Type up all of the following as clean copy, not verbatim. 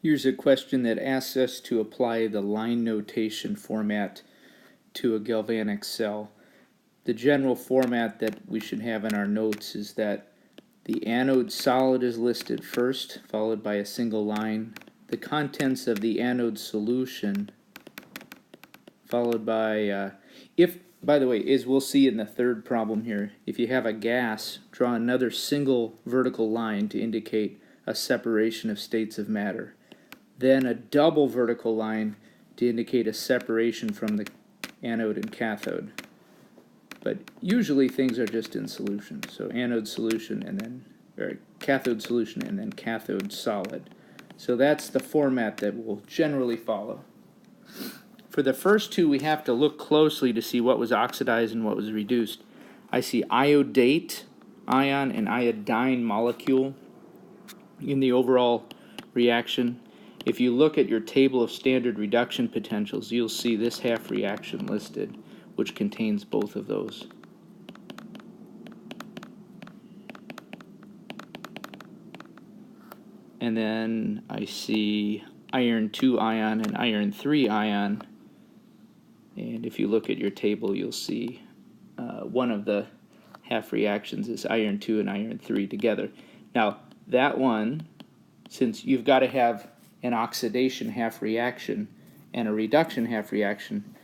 Here's a question that asks us to apply the line notation format to a galvanic cell. The general format that we should have in our notes is that the anode solid is listed first, followed by a single line. The contents of the anode solution, followed by, by the way, as we'll see in the third problem here, if you have a gas, draw another single vertical line to indicate a separation of states of matter. Then a double vertical line to indicate a separation from the anode and cathode. But usually things are just in solution. So anode solution and then, or cathode solution and then cathode solid. So that's the format that we'll generally follow. For the first two, we have to look closely to see what was oxidized and what was reduced. I see iodate ion and iodine molecule in the overall reaction. If you look at your table of standard reduction potentials, you'll see this half reaction listed, which contains both of those. And then I see iron 2 ion and iron 3 ion. And if you look at your table, you'll see one of the half reactions is iron 2 and iron 3 together. Now, that one, since you've got to have an oxidation half reaction and a reduction half reaction,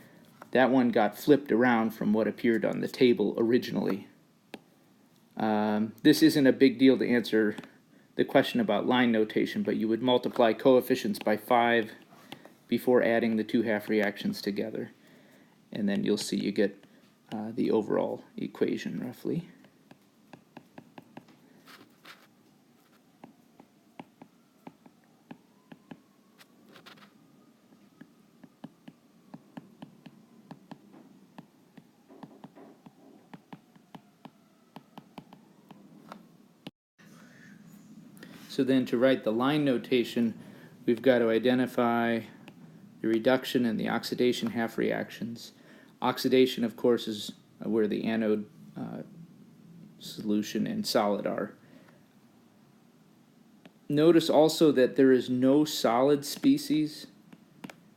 that one got flipped around from what appeared on the table originally. This isn't a big deal to answer the question about line notation, but you would multiply coefficients by 5 before adding the two half reactions together. And then you'll see you get the overall equation roughly. So then to write the line notation, we've got to identify the reduction and the oxidation half reactions. Oxidation, of course, is where the anode solution and solid are. Notice also that there is no solid species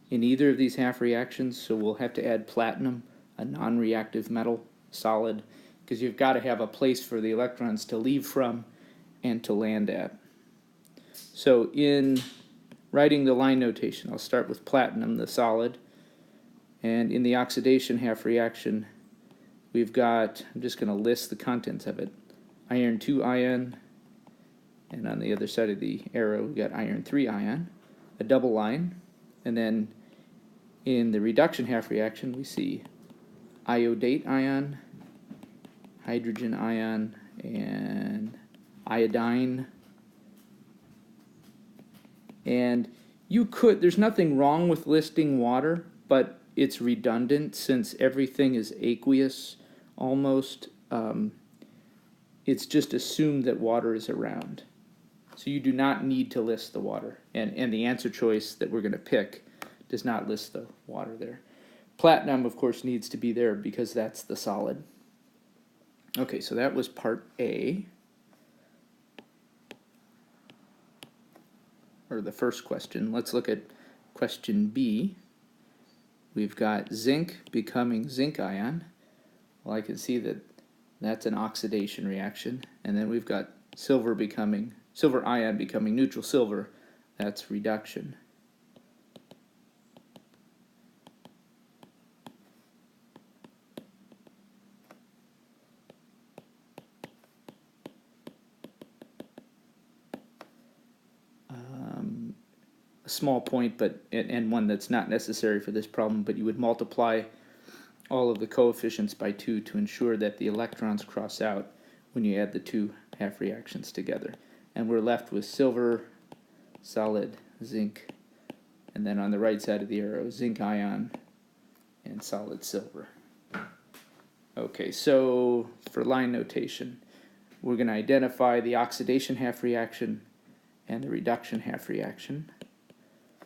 in either of these half reactions, so we'll have to add platinum, a non-reactive metal, solid, because you've got to have a place for the electrons to leave from and to land at. So in writing the line notation, I'll start with platinum, the solid, and in the oxidation half reaction, we've got, I'm just going to list the contents of it, iron 2 ion, and on the other side of the arrow we've got iron 3 ion, a double line, and then in the reduction half reaction we see iodate ion, hydrogen ion, and iodine. And you could, there's nothing wrong with listing water, but it's redundant since everything is aqueous almost. It's just assumed that water is around. So you do not need to list the water. And the answer choice that we're going to pick does not list the water there. Platinum, of course, needs to be there because that's the solid. Okay, so that was part A. Or the first question. Let's look at question B. We've got zinc becoming zinc ion. Well, I can see that that's an oxidation reaction. And then we've got silver ion becoming neutral silver. That's reduction. A small point, and one that's not necessary for this problem, but you would multiply all of the coefficients by 2 to ensure that the electrons cross out when you add the two half reactions together. And we're left with silver, solid, zinc, and then on the right side of the arrow, zinc ion and solid silver. Okay, so for line notation, we're going to identify the oxidation half reaction and the reduction half reaction.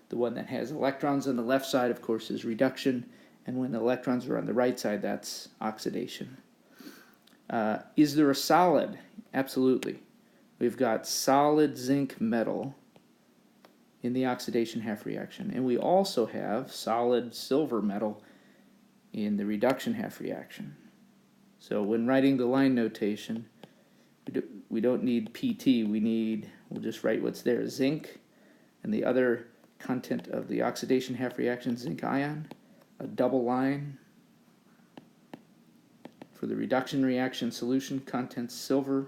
The one that has electrons on the left side, of course, is reduction, and when the electrons are on the right side, that's oxidation. Is there a solid? Absolutely. We've got solid zinc metal in the oxidation half reaction. And we also have solid silver metal in the reduction half reaction. So when writing the line notation, we don't need PT, we'll just write what's there, zinc, and the other content of the oxidation half reaction, zinc ion, a double line. For the reduction reaction solution, contents silver,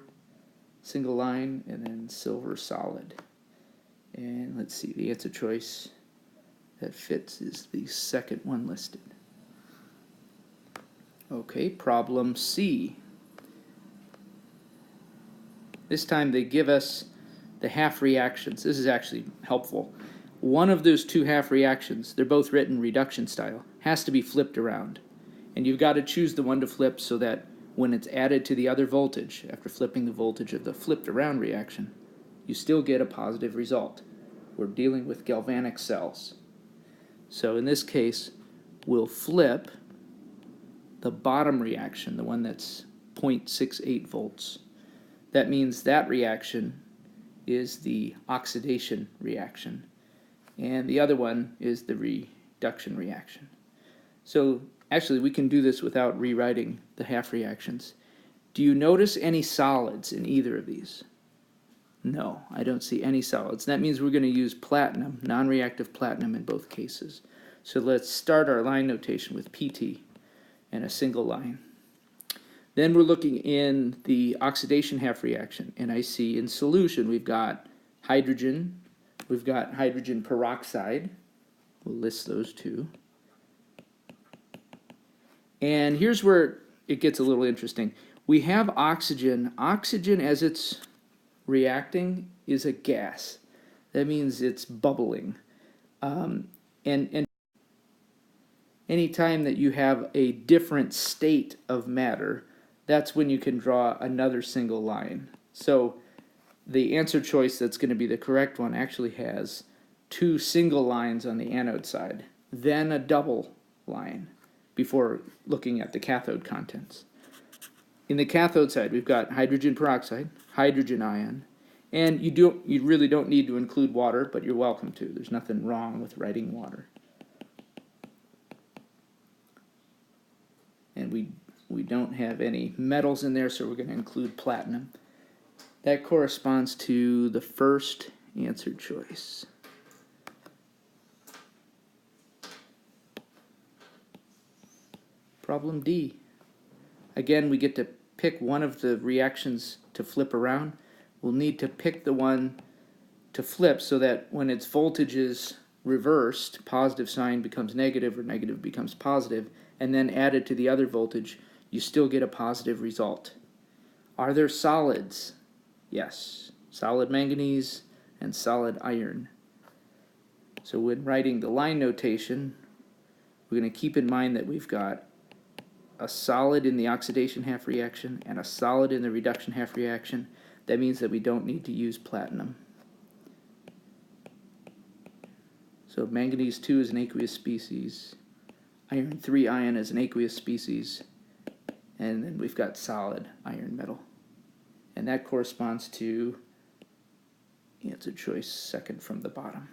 single line, and then silver solid. And let's see, the answer choice that fits is the second one listed. Okay, problem C. This time they give us the half reactions. This is actually helpful. One of those two half reactions, they're both written reduction style, has to be flipped around. And you've got to choose the one to flip so that when it's added to the other voltage, after flipping the voltage of the flipped around reaction, you still get a positive result. We're dealing with galvanic cells. So in this case, we'll flip the bottom reaction, the one that's 0.68 volts. That means that reaction is the oxidation reaction, and the other one is the reduction reaction. So actually we can do this without rewriting the half reactions. Do you notice any solids in either of these? No, I don't see any solids. That means we're going to use platinum, non-reactive platinum in both cases. So let's start our line notation with PT and a single line. Then we're looking in the oxidation half reaction, and I see in solution we've got hydrogen, we've got hydrogen peroxide. We'll list those two. And here's where it gets a little interesting. We have oxygen. Oxygen, as it's reacting, is a gas. That means it's bubbling. And anytime that you have a different state of matter, that's when you can draw another single line. So the answer choice that's going to be the correct one actually has two single lines on the anode side, then a double line before looking at the cathode contents. In the cathode side, we've got hydrogen peroxide, hydrogen ion, and you really don't need to include water, but you're welcome to. There's nothing wrong with writing water. And we don't have any metals in there, so we're going to include platinum. That corresponds to the first answer choice. Problem D. Again, we get to pick one of the reactions to flip around. We'll need to pick the one to flip so that when its voltage is reversed, positive sign becomes negative or negative becomes positive, and then added to the other voltage, you still get a positive result. Are there solids? Yes. Solid manganese and solid iron. So when writing the line notation, we're going to keep in mind that we've got a solid in the oxidation half reaction and a solid in the reduction half reaction. That means that we don't need to use platinum. So manganese 2 is an aqueous species. Iron 3 ion is an aqueous species. And then we've got solid iron metal. And that corresponds to answer choice second from the bottom.